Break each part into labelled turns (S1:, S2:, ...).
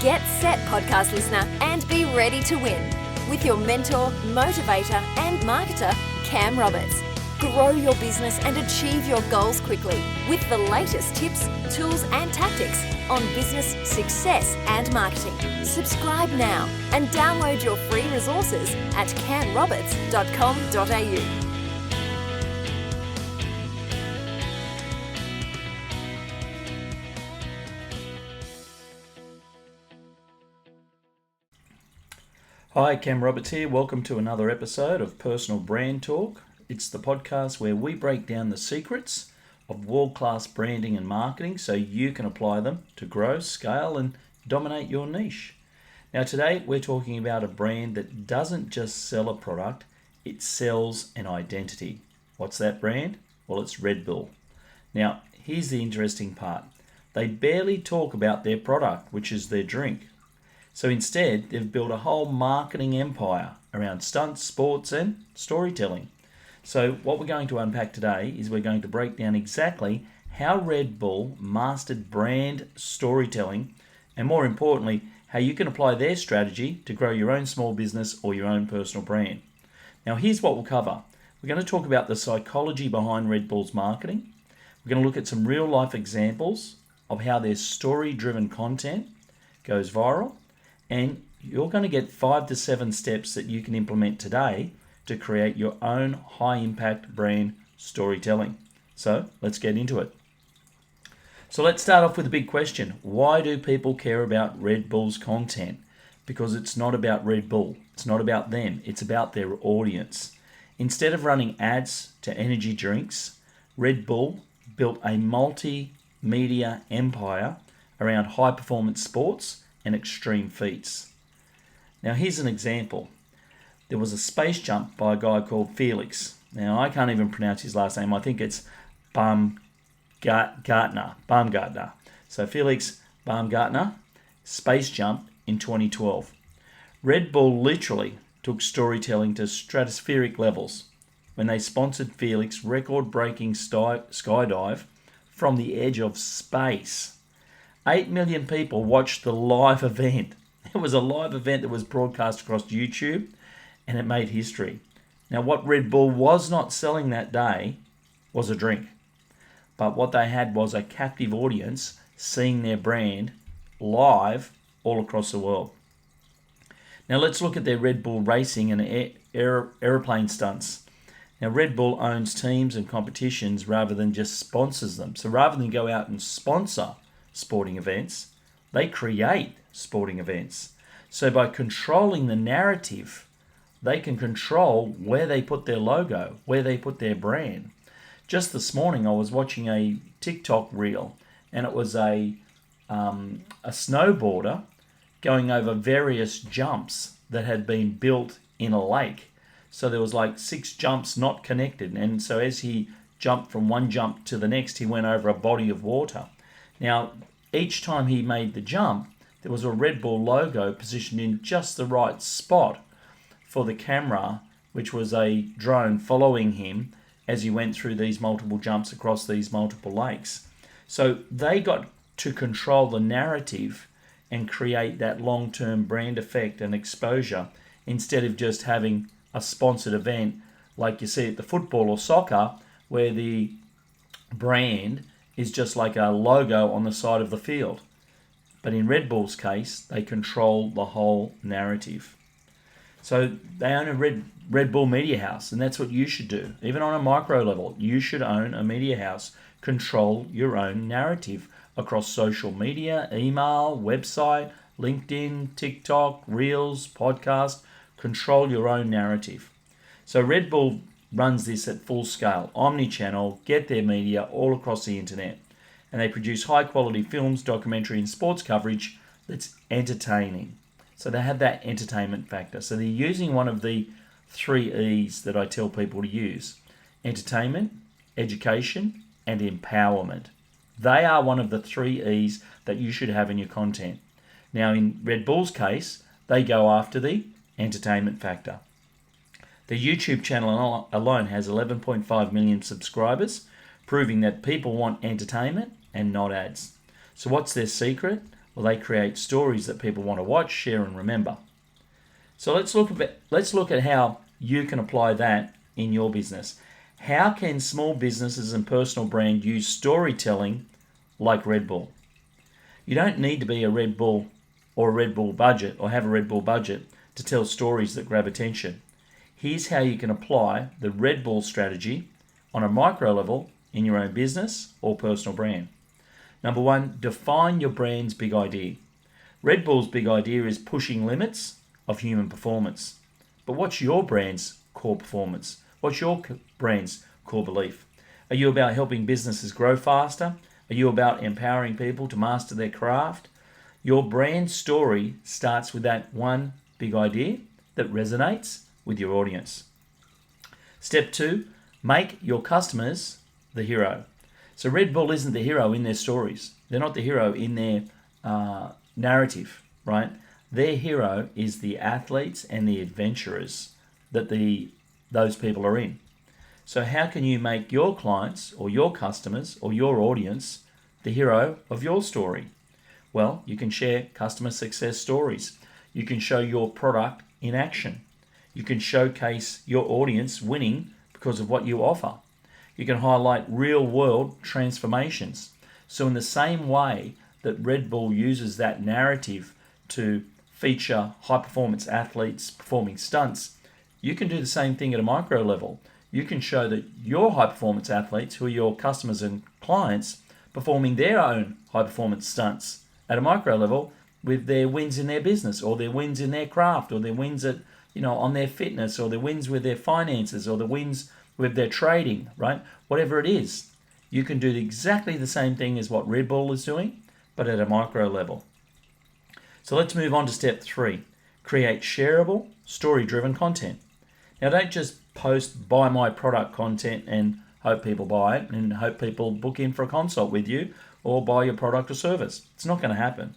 S1: Get set, podcast listener, and be ready to win with your mentor, motivator, and marketer, Cam Roberts. Grow your business and achieve your goals quickly with the latest tips, tools, and tactics on business, success, and marketing. Subscribe now and download your free resources at camroberts.com.au.
S2: Hi, Cam Roberts here. Welcome to another episode of Personal Brand Talk. It's the podcast where we break down the secrets of world-class branding and marketing so you can apply them to grow, scale, and dominate your niche. Now today we're talking about a brand that doesn't just sell a product, it sells an identity. What's that brand? Well, it's Red Bull. Now, here's the interesting part. They barely talk about their product, which is their drink. So instead, they've built a whole marketing empire around stunts, sports, and storytelling. So what we're going to unpack today is we're going to break down exactly how Red Bull mastered brand storytelling, and more importantly, how you can apply their strategy to grow your own small business or your own personal brand. Now here's what we'll cover. We're going to talk about the psychology behind Red Bull's marketing. We're going to look at some real life examples of how their story-driven content goes viral. And you're going to get 5 to 7 steps that you can implement today to create your own high-impact brand storytelling. So let's get into it. So let's start off with a big question. Why do people care about Red Bull's content? Because it's not about Red Bull. It's not about them. It's about their audience. Instead of running ads to energy drinks, Red Bull built a multimedia empire around high-performance sports and extreme feats. Now here's an example. There was a space jump by a guy called Felix. Now I can't even pronounce his last name. I think it's Baumgartner. So Felix Baumgartner, space jump in 2012. Red Bull literally took storytelling to stratospheric levels when they sponsored Felix's record-breaking skydive from the edge of space. 8 million people watched the live event. It was a live event that was broadcast across YouTube, and it made history. Now, what Red Bull was not selling that day was a drink, but what they had was a captive audience seeing their brand live all across the world. Now, let's look at their Red Bull racing and aeroplane stunts. Now, Red Bull owns teams and competitions rather than just sponsors them. So rather than go out and sponsor sporting events, they create sporting events. So by controlling the narrative, they can control where they put their logo, where they put their brand. Just this morning I was watching a TikTok reel, and it was a snowboarder going over various jumps that had been built in a lake. So there was like 6 jumps not connected, and so as he jumped from one jump to the next, he went over a body of water. Now, each time he made the jump, there was a Red Bull logo positioned in just the right spot for the camera, which was a drone following him as he went through these multiple jumps across these multiple lakes. So they got to control the narrative and create that long-term brand effect and exposure instead of just having a sponsored event like you see at the football or soccer, where the brand is just like a logo on the side of the field. But in Red Bull's case, they control the whole narrative. So they own a Red Bull media house, and that's what you should do. Even on a micro level, you should own a media house. Control your own narrative across social media, email, website, LinkedIn, TikTok, Reels, podcast. Control your own narrative. So Red Bull runs this at full scale, omni-channel, get their media all across the internet. And they produce high quality films, documentary and sports coverage that's entertaining. So they have that entertainment factor. So they're using one of the 3 E's that I tell people to use: entertainment, education, and empowerment. They are one of the 3 E's that you should have in your content. Now in Red Bull's case, they go after the entertainment factor. The YouTube channel alone has 11.5 million subscribers, proving that people want entertainment and not ads. So what's their secret? Well, they create stories that people want to watch, share, and remember. So let's look at how you can apply that in your business. How can small businesses and personal brand use storytelling like Red Bull? You don't need to be a Red Bull or a Red Bull budget or have a Red Bull budget to tell stories that grab attention. Here's how you can apply the Red Bull strategy on a micro level in your own business or personal brand. Number one, define your brand's big idea. Red Bull's big idea is pushing limits of human performance. But what's your brand's core performance? What's your brand's core belief? Are you about helping businesses grow faster? Are you about empowering people to master their craft? Your brand story starts with that one big idea that resonates with your audience. Step 2, make your customers the hero. So Red Bull isn't the hero in their stories. They're not the hero in their narrative, right? Their hero is the athletes and the adventurers that those people are in. So how can you make your clients or your customers or your audience the hero of your story? Well, you can share customer success stories. You can show your product in action. You can showcase your audience winning because of what you offer. You can highlight real-world transformations. So in the same way that Red Bull uses that narrative to feature high-performance athletes performing stunts, you can do the same thing at a micro level. You can show that your high-performance athletes, who are your customers and clients, performing their own high-performance stunts at a micro level with their wins in their business or their wins in their craft or their wins on their fitness or their wins with their finances or the wins with their trading, right? Whatever it is, you can do exactly the same thing as what Red Bull is doing, but at a micro level. So let's move on to step 3. Create shareable, story-driven content. Now, don't just post buy my product content and hope people buy it and hope people book in for a consult with you or buy your product or service. It's not going to happen.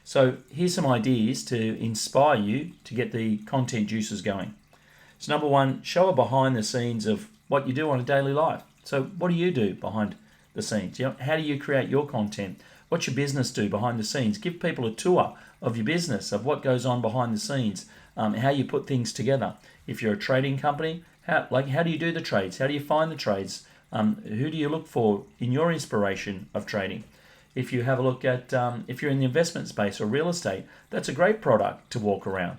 S2: So here's some ideas to inspire you to get the content juices going. So number 1, show a behind the scenes of what you do on a daily life. So what do you do behind the scenes? How do you create your content? What's your business do behind the scenes? Give people a tour of your business, of what goes on behind the scenes, how you put things together. If you're a trading company, how do you do the trades? How do you find the trades? Who do you look for in your inspiration of trading? If you have a look at, if you're in the investment space or real estate, that's a great product to walk around.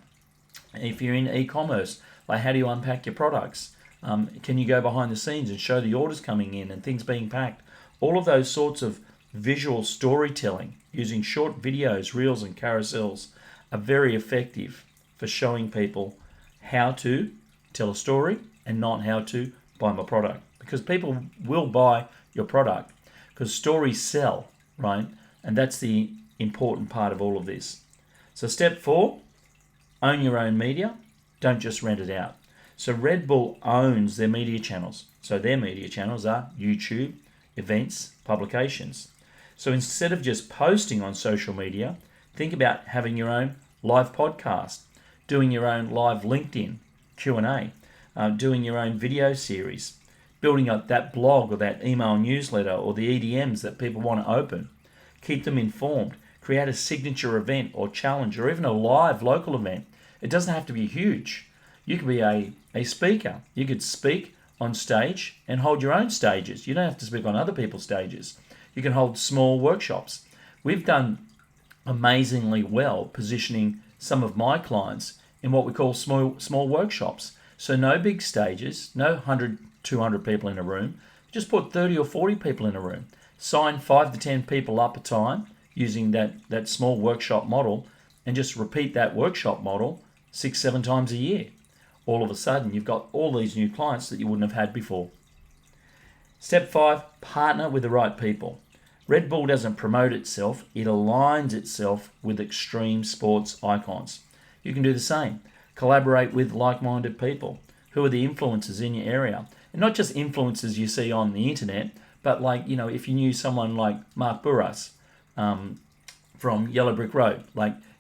S2: If you're in e-commerce, how do you unpack your products? Can you go behind the scenes and show the orders coming in and things being packed? All of those sorts of visual storytelling using short videos, reels and carousels are very effective for showing people how to tell a story and not how to buy my product. Because people will buy your product because stories sell, right? And that's the important part of all of this. So step 4, own your own media. Don't just rent it out. So Red Bull owns their media channels. So their media channels are YouTube, events, publications. So instead of just posting on social media, think about having your own live podcast, doing your own live LinkedIn Q&A, doing your own video series, building up that blog or that email newsletter or the EDMs that people want to open. Keep them informed. Create a signature event or challenge or even a live local event. It doesn't have to be huge. You could be a speaker. You could speak on stage and hold your own stages. You don't have to speak on other people's stages. You can hold small workshops. We've done amazingly well positioning some of my clients in what we call small workshops. So no big stages, no 100, 200 people in a room. Just put 30 or 40 people in a room. Sign 5 to 10 people up a time using that small workshop model and just repeat that workshop model 6-7 times a year. All of a sudden, you've got all these new clients that you wouldn't have had before. Step 5, partner with the right people. Red Bull doesn't promote itself, it aligns itself with extreme sports icons. You can do the same. Collaborate with like-minded people. Who are the influencers in your area? And not just influencers you see on the internet, but if you knew someone like Mark Burras from Yellow Brick Road,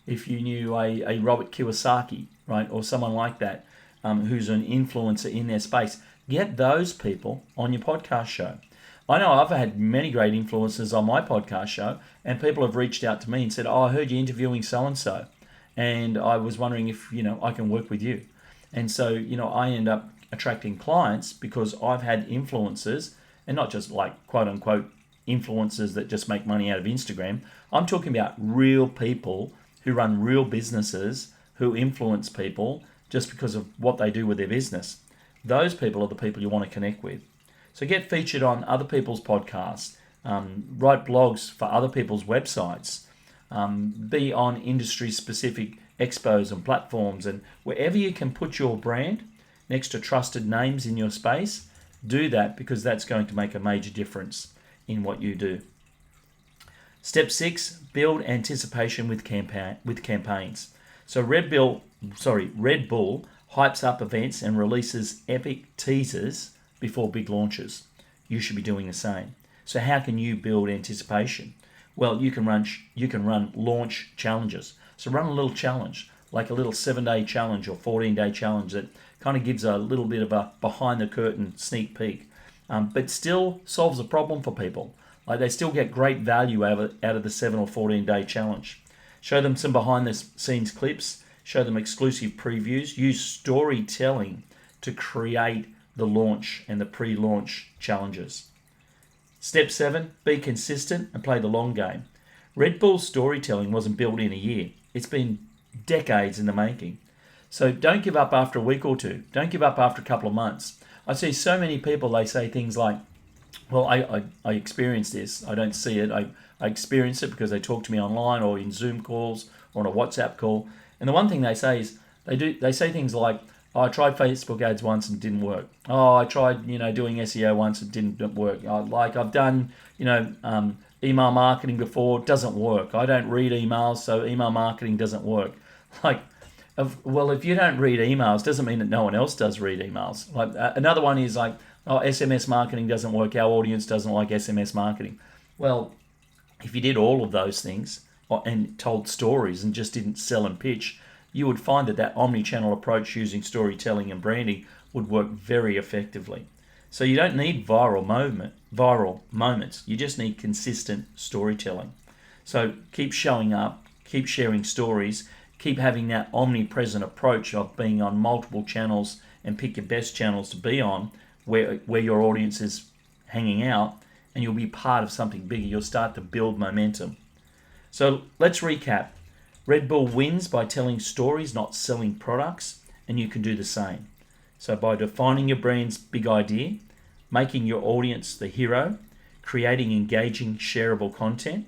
S2: if you knew a Robert Kiyosaki, right, or someone like that, who's an influencer in their space, get those people on your podcast show. I know I've had many great influencers on my podcast show, and people have reached out to me and said, "Oh, I heard you interviewing so-and-so, and I was wondering if, I can work with you." And so, I end up attracting clients because I've had influencers, and not just like quote-unquote influencers that just make money out of Instagram. I'm talking about real people who run real businesses, who influence people just because of what they do with their business. Those people are the people you want to connect with. So get featured on other people's podcasts, write blogs for other people's websites, be on industry-specific expos and platforms, and wherever you can put your brand next to trusted names in your space, do that, because that's going to make a major difference in what you do. Step 6, build anticipation with campaigns. So Red Bull hypes up events and releases epic teasers before big launches. You should be doing the same. So how can you build anticipation? Well, you can run launch challenges. So run a little challenge, like a little 7-day challenge or 14-day challenge that kind of gives a little bit of a behind the curtain sneak peek, but still solves a problem for people. Like, they still get great value out of the 7 or 14-day challenge. Show them some behind the scenes clips, show them exclusive previews, use storytelling to create the launch and the pre-launch challenges. Step 7, be consistent and play the long game. Red Bull's storytelling wasn't built in a year. It's been decades in the making. So don't give up after a week or two. Don't give up after a couple of months. I see so many people, they say things like, well, I experienced this. I don't see it. I experience it because they talk to me online or in Zoom calls or on a WhatsApp call. And the one thing they say is, they say things like, oh, I tried Facebook ads once and it didn't work. Oh, I tried, doing SEO once and it didn't work. I've done, email marketing before, it doesn't work. I don't read emails, so email marketing doesn't work. Well, if you don't read emails, doesn't mean that no one else does read emails. Another one is like, oh, SMS marketing doesn't work. Our audience doesn't like SMS marketing. Well, if you did all of those things and told stories and just didn't sell and pitch, you would find that omni-channel approach using storytelling and branding would work very effectively. So you don't need viral moments. You just need consistent storytelling. So keep showing up, keep sharing stories, keep having that omnipresent approach of being on multiple channels, and pick your best channels to be on where your audience is hanging out, and you'll be part of something bigger. You'll start to build momentum. So let's recap. Red Bull wins by telling stories, not selling products, and you can do the same. So by defining your brand's big idea, making your audience the hero, creating engaging, shareable content,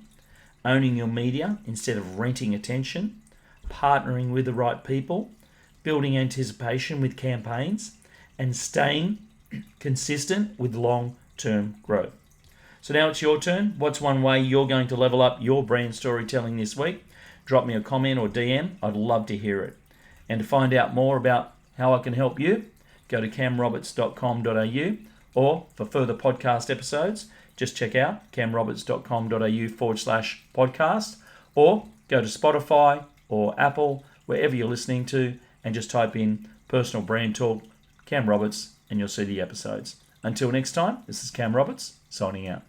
S2: owning your media instead of renting attention, partnering with the right people, building anticipation with campaigns, and staying consistent with long-term growth. So now it's your turn. What's one way you're going to level up your brand storytelling this week? Drop me a comment or DM. I'd love to hear it. And to find out more about how I can help you, go to camroberts.com.au, or for further podcast episodes, just check out camroberts.com.au/podcast, or go to Spotify or Apple, wherever you're listening to, and just type in Personal Brand Talk, Cam Roberts, and you'll see the episodes. Until next time, this is Cam Roberts, signing out.